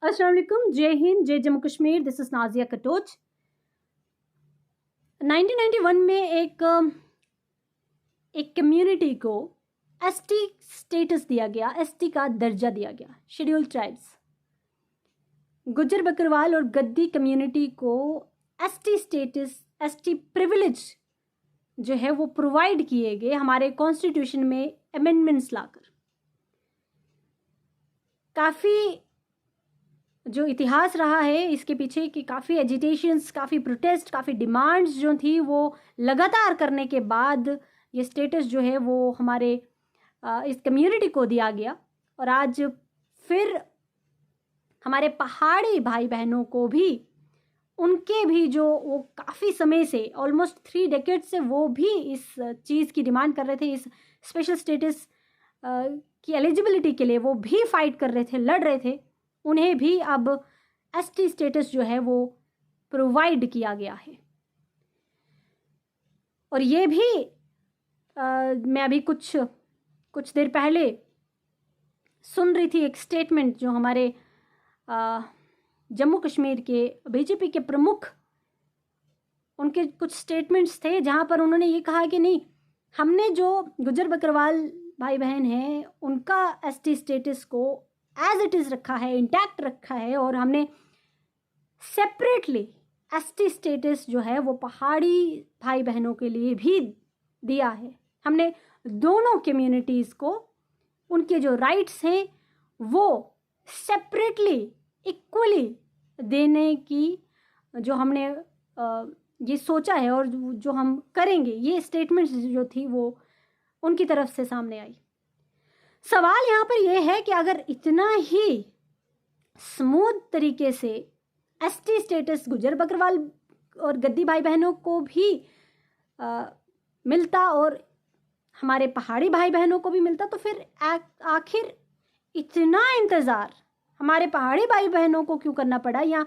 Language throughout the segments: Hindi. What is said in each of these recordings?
अस्सलाम वालेकुम, जय हिंद, जय जम्मू कश्मीर। This is Nazia Katoch. 1991 में एक कम्युनिटी को एसटी स्टेटस दिया गया, एसटी का दर्जा दिया गया, शेड्यूल ट्राइब्स। गुज्जर बकरवाल और गद्दी कम्युनिटी को एसटी स्टेटस, एसटी प्रिविलेज जो है वो प्रोवाइड किए गए हमारे कॉन्स्टिट्यूशन में अमेंडमेंट्स लाकर। काफ़ी जो इतिहास रहा है इसके पीछे कि काफ़ी एजिटेशंस, काफ़ी प्रोटेस्ट, काफ़ी डिमांड्स जो थी वो लगातार करने के बाद ये स्टेटस जो है वो हमारे इस कम्युनिटी को दिया गया। और आज फिर हमारे पहाड़ी भाई बहनों को भी, उनके भी जो वो काफ़ी समय से, ऑलमोस्ट 3 डेकेड से वो भी इस चीज़ की डिमांड कर रहे थे, इस स्पेशल स्टेटस की एलिजिबिलिटी के लिए वो भी फाइट कर रहे थे, लड़ रहे थे। उन्हें भी अब एसटी स्टेटस जो है वो प्रोवाइड किया गया है। और ये भी मैं अभी कुछ देर पहले सुन रही थी एक स्टेटमेंट जो हमारे जम्मू कश्मीर के बीजेपी के प्रमुख, उनके कुछ स्टेटमेंट्स थे जहाँ पर उन्होंने ये कहा कि नहीं, हमने जो गुज्जर बकरवाल भाई बहन हैं उनका एसटी स्टेटस को एज इट इज़ रखा है, इंटैक्ट रखा है, और हमने सेपरेटली एसटी स्टेटस जो है वो पहाड़ी भाई बहनों के लिए भी दिया है। हमने दोनों कम्युनिटीज़ को उनके जो राइट्स हैं वो सेपरेटली, इक्वली देने की जो हमने ये सोचा है और जो हम करेंगे, ये स्टेटमेंट्स जो थी वो उनकी तरफ से सामने आई। सवाल यहाँ पर यह है कि अगर इतना ही स्मूथ तरीके से एसटी स्टेटस गुज्जर बकरवाल और गद्दी भाई बहनों को भी मिलता और हमारे पहाड़ी भाई बहनों को भी मिलता, तो फिर आखिर इतना इंतज़ार हमारे पहाड़ी भाई बहनों को क्यों करना पड़ा, या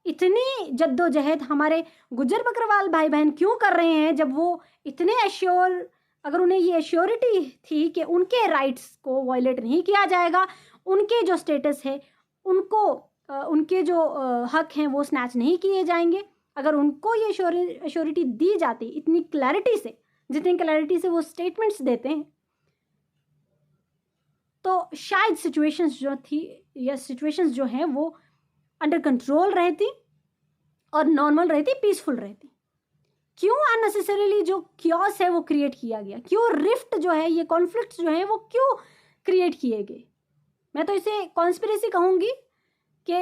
इतनी जद्दोजहद हमारे गुज्जर बकरवाल भाई बहन क्यों कर रहे हैं, जब वो इतने एश्योर, अगर उन्हें ये एश्योरिटी थी कि उनके राइट्स को वायलेट नहीं किया जाएगा, उनके जो स्टेटस है उनको उनके जो हक हैं वो स्नैच नहीं किए जाएंगे, अगर उनको ये एश्योरिटी दी जाती इतनी क्लैरिटी से, जितनी क्लैरिटी से वो स्टेटमेंट्स देते हैं, तो शायद सिचुएशंस जो थी या सिचुएशंस जो हैं वो अंडर कंट्रोल रहती और नॉर्मल रहती, पीसफुल रहती। क्यों अननेसेसरीली जो क्योस है वो क्रिएट किया गया, क्यों रिफ्ट जो है, ये कॉन्फ्लिक्ट जो है वो क्यों क्रिएट किए गए? मैं तो इसे कॉन्स्पिरेसी कहूँगी कि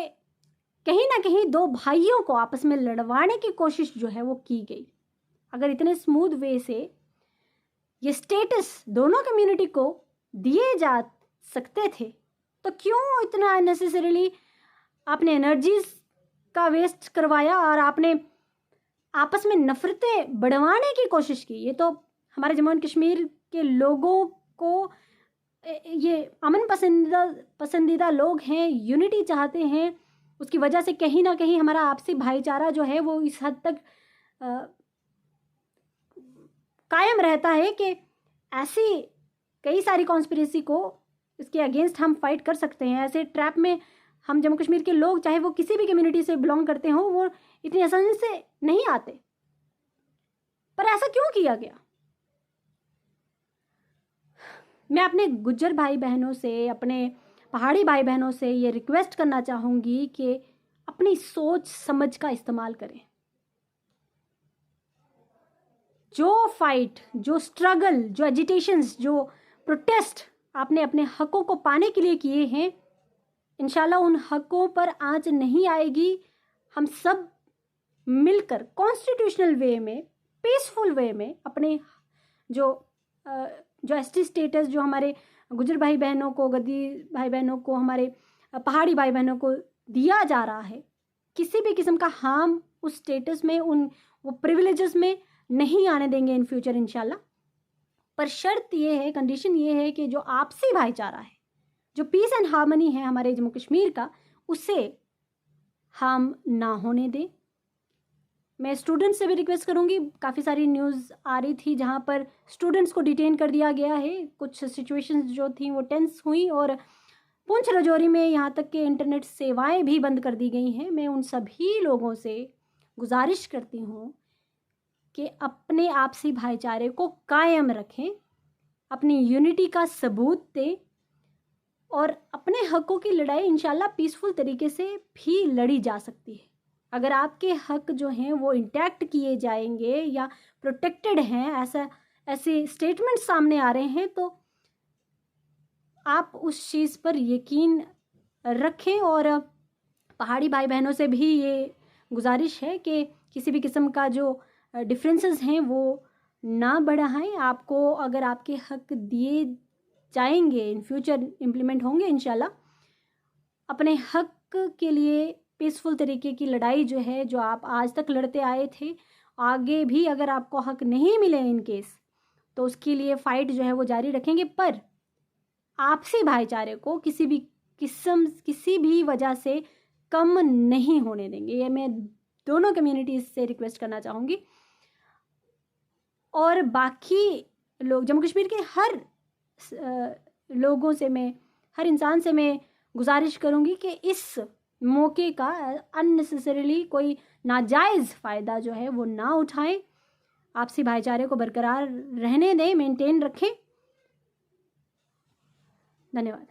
कहीं ना कहीं दो भाइयों को आपस में लड़वाने की कोशिश जो है वो की गई। अगर इतने स्मूथ वे से ये स्टेटस दोनों कम्युनिटी को दिए जा सकते थे, तो क्यों इतना अननेसेसरीली आपने एनर्जीज का वेस्ट करवाया और आपने आपस में नफरतें बढ़वाने की कोशिश की? ये तो हमारे जम्मू एंड कश्मीर के लोगों को, ये अमन पसंदीदा लोग हैं, यूनिटी चाहते हैं, उसकी वजह से कहीं ना कहीं हमारा आपसी भाईचारा जो है वो इस हद तक कायम रहता है कि ऐसी कई सारी कॉन्स्पिरेसी को, इसके अगेंस्ट हम फाइट कर सकते हैं। ऐसे ट्रैप में हम जम्मू कश्मीर के लोग, चाहे वो किसी भी कम्युनिटी से बिलोंग करते हों, वो इतनी आसानी से नहीं आते। पर ऐसा क्यों किया गया? मैं अपने गुज्जर भाई बहनों से, अपने पहाड़ी भाई बहनों से ये रिक्वेस्ट करना चाहूँगी कि अपनी सोच समझ का इस्तेमाल करें। जो फाइट, जो स्ट्रगल, जो एजिटेशंस, जो प्रोटेस्ट आपने अपने हकों को पाने के लिए किए हैं, इंशाल्लाह उन हकों पर आंच नहीं आएगी। हम सब मिलकर कॉन्स्टिट्यूशनल वे में, पीसफुल वे में अपने जो एसटी स्टेटस जो हमारे गुज्जर भाई बहनों को, गद्दी भाई बहनों को, हमारे पहाड़ी भाई बहनों को दिया जा रहा है, किसी भी किस्म का हार्म उस स्टेटस में, वो प्रिविलेजेस में नहीं आने देंगे इन फ्यूचर इंशाल्लाह। पर शर्त ये है, कंडीशन ये है कि जो आपसी भाईचारा है, जो पीस एंड हार्मनी है हमारे जम्मू कश्मीर का, उसे हम ना होने दें। मैं स्टूडेंट्स से भी रिक्वेस्ट करूंगी, काफ़ी सारी न्यूज़ आ रही थी जहां पर स्टूडेंट्स को डिटेन कर दिया गया है, कुछ सिचुएशंस जो थी वो टेंस हुई और पुंछ राजौरी में यहाँ तक कि इंटरनेट सेवाएं भी बंद कर दी गई हैं। मैं उन सभी लोगों से गुजारिश करती हूँ कि अपने आपसी भाईचारे को कायम रखें, अपनी यूनिटी का सबूत दें और अपने हकों की लड़ाई इंशाल्लाह पीसफुल तरीके से भी लड़ी जा सकती है। अगर आपके हक जो हैं वो इंटैक्ट किए जाएंगे या प्रोटेक्टेड हैं, ऐसे स्टेटमेंट सामने आ रहे हैं, तो आप उस चीज़ पर यकीन रखें। और पहाड़ी भाई बहनों से भी ये गुजारिश है कि किसी भी किस्म का जो डिफरेंसेस हैं वो ना बढ़ाएं। आपको अगर आपके हक दिए जाएंगे, इन फ्यूचर इम्प्लीमेंट होंगे इंशाल्लाह, अपने हक के लिए पीसफुल तरीके की लड़ाई जो है, जो आप आज तक लड़ते आए थे, आगे भी अगर आपको हक नहीं मिले इन केस, तो उसके लिए फ़ाइट जो है वो जारी रखेंगे। पर आपसी भाईचारे को किसी भी वजह से कम नहीं होने देंगे। ये मैं दोनों कम्युनिटीज़ से रिक्वेस्ट करना चाहूँगी। और बाकी लोग, जम्मू कश्मीर के हर लोगों से, मैं हर इंसान से मैं गुजारिश करूँगी कि इस मौके का अननेसेसरीली कोई नाजायज़ फ़ायदा जो है वो ना उठाएं। आपसी भाईचारे को बरकरार रहने दें, मेंटेन रखें। धन्यवाद।